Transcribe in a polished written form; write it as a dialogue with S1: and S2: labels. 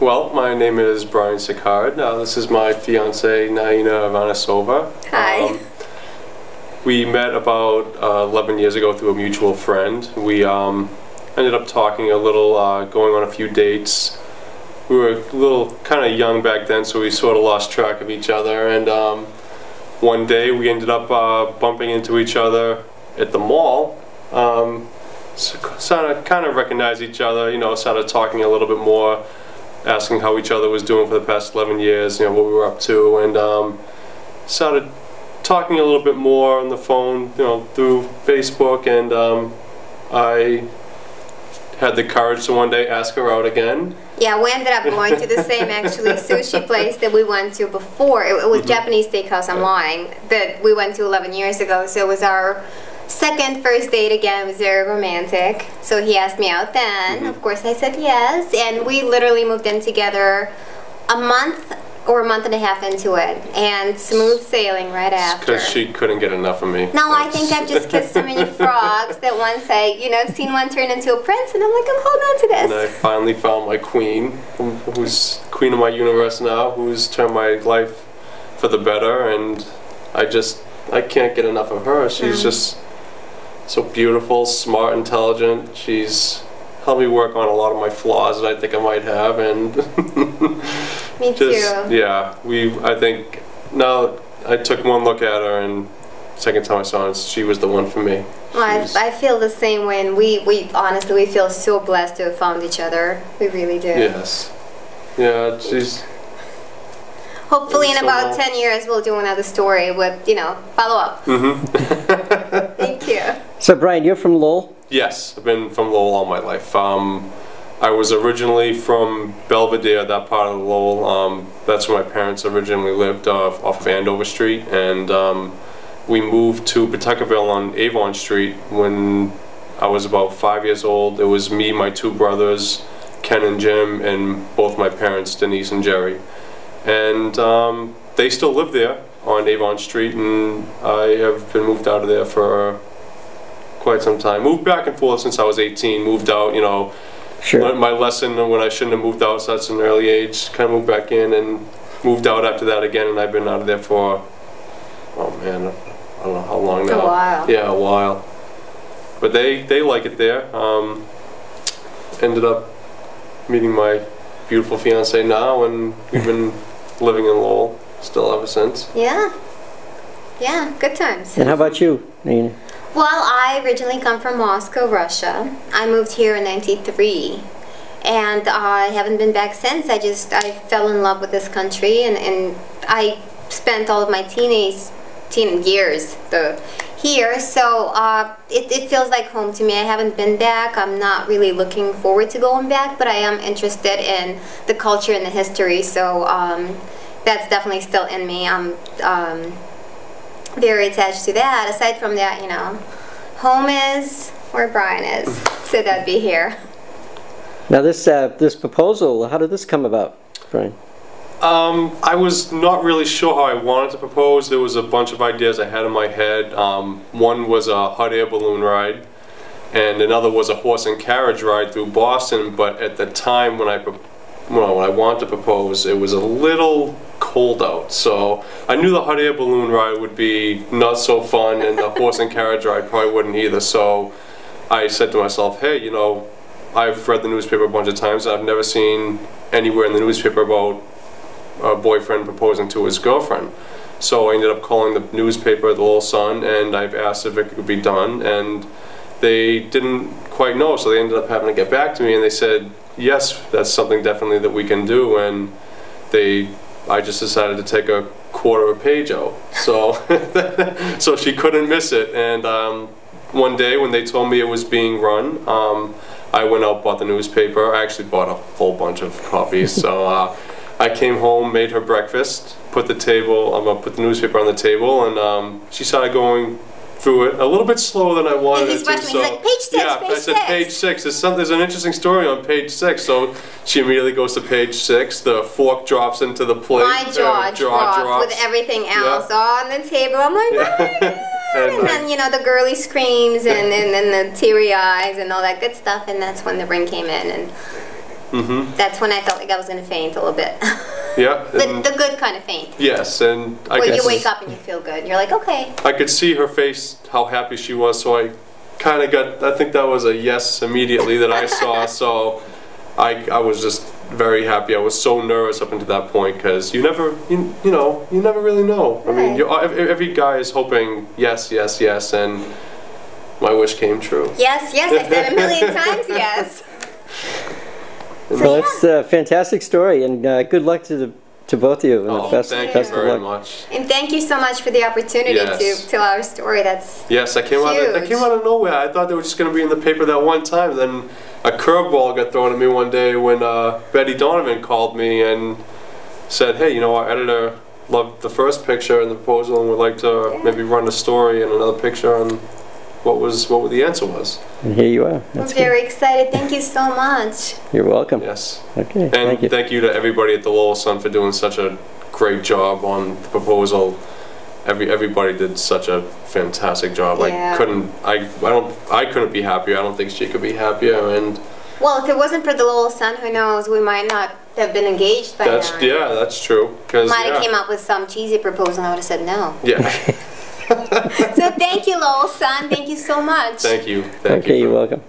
S1: Well, my name is Brian Sicard. This is my fiance, Naina Avanesova.
S2: Hi.
S1: We met about 11 years ago through a mutual friend. We ended up talking a little, going on a few dates. We were a little kind of young back then, so we sort of lost track of each other. And one day we ended up bumping into each other at the mall. Kind of recognized each other, started talking a little bit more, asking how each other was doing for the past 11 years, what we were up to, and started talking a little bit more on the phone, through Facebook, and I had the courage to one day ask her out again.
S2: Yeah, we ended up going to the same actually sushi place that we went to before. It was Japanese steakhouse, I'm lying, that we went to 11 years ago, so it was our first date again. It was very romantic. So he asked me out then. Of course I said yes, and we literally moved in together a month or a month and a half into it, and smooth sailing right after.
S1: Because she couldn't get enough of me.
S2: No, I think I've just kissed so many frogs that once I've seen one turn into a prince, and I'm like, I'm holding on to this.
S1: And I finally found my queen, who's queen of my universe now, who's turned my life for the better, and I can't get enough of her. She's just so beautiful, smart, intelligent. She's helped me work on a lot of my flaws that I think I might have, and
S2: me too.
S1: Yeah, I think now I took one look at her, and second time I saw her, she was the one for me.
S2: Well, I feel the same way, and we honestly, we feel so blessed to have found each other. We really do.
S1: Yes. Yeah, she's...
S2: Hopefully in about 10 years we'll do another story with, follow up. Thank you.
S3: So Brian, you're from Lowell?
S1: Yes, I've been from Lowell all my life. I was originally from Belvedere, that part of Lowell. That's where my parents originally lived, off of Andover Street, and we moved to Pawtuckaville on Avon Street when I was about 5 years old. It was me, my two brothers, Ken and Jim, and both my parents, Denise and Jerry. And they still live there on Avon Street, and I have been moved out of there for quite some time. Moved back and forth since I was 18, moved out, learned my lesson when I shouldn't have moved out at such an early age, kind of moved back in and moved out after that again, and I've been out of there for, oh man, I don't know how long now.
S2: A while.
S1: Yeah, a while. But they like it there. Ended up meeting my beautiful fiance now, and we've been living in Lowell still ever since.
S2: Yeah. Yeah, good times.
S3: And how about you, Naina?
S2: Well, I originally come from Moscow, Russia. I moved here in '93, and I haven't been back since. I fell in love with this country, and I spent all of my teen years here, so it feels like home to me. I haven't been back. I'm not really looking forward to going back, but I am interested in the culture and the history, so that's definitely still in me. I'm very attached to that. Aside from that, home is where Brian is, so that'd be here.
S3: Now this proposal, how did this come about, Brian?
S1: I was not really sure how I wanted to propose. There was a bunch of ideas I had in my head. One was a hot air balloon ride, and another was a horse and carriage ride through Boston, but at the time when I wanted to propose, it was a little cold out, so I knew the hot air balloon ride would be not so fun, and the horse and carriage ride probably wouldn't either. So I said to myself, hey, I've read the newspaper a bunch of times, and I've never seen anywhere in the newspaper about a boyfriend proposing to his girlfriend. So I ended up calling the newspaper, the Lowell Sun, and I've asked if it could be done, and they didn't quite know, so they ended up having to get back to me, and they said, yes, that's something definitely that we can do, and I just decided to take a quarter of a page out, so so she couldn't miss it. And one day when they told me it was being run, I went out, bought the newspaper. I actually bought a whole bunch of copies, so I came home, made her breakfast, put the newspaper on the table, and she started going through it a little bit slower than I wanted it to.
S2: He's like, page 6,
S1: yeah, I said page 6. There's an interesting story on page 6. So she immediately goes to page 6. The fork drops into the plate.
S2: My jaw drops with everything else on the table. I'm like, oh my God. And then, the girly screams and then the teary eyes and all that good stuff, and that's when the ring came in. And That's when I felt like I was going to faint a little bit.
S1: Yeah.
S2: The good kind of faint.
S1: Yes, and I
S2: Where
S1: guess
S2: you wake up and you feel good. You're like, okay.
S1: I could see her face, how happy she was, so I kind of got, I think that was a yes immediately that I saw, so I was just very happy. I was so nervous up until that point, because you never really know. I mean, every guy is hoping yes, yes, yes, and my wish came true.
S2: Yes, yes, I said a million times yes.
S3: Well, it's a fantastic story, and good luck to both of you.
S1: Oh, thank you very much.
S2: And thank you so much for the opportunity to tell our story. That's
S1: I came out of nowhere. I thought they were just going to be in the paper that one time. Then a curveball got thrown at me one day when Betty Donovan called me and said, "Hey, our editor loved the first picture in the proposal and would like to maybe run a story and another picture on what the answer was."
S3: And here you are.
S2: I'm very excited. Thank you so much.
S3: You're welcome.
S1: Yes.
S3: Okay.
S1: And thank you to everybody at the Lowell Sun for doing such a great job on the proposal. Everybody did such a fantastic job.
S2: Yeah.
S1: I couldn't be happier. I don't think she could be happier. And
S2: well, if it wasn't for the Lowell Sun, who knows? We might not have been engaged by now.
S1: Yeah, that's true.
S2: Might have came up with some cheesy proposal and I would have said no.
S1: Yeah.
S2: So thank you, Lowell Sun. Thank you so much.
S1: Thank you.
S3: Okay, you're welcome.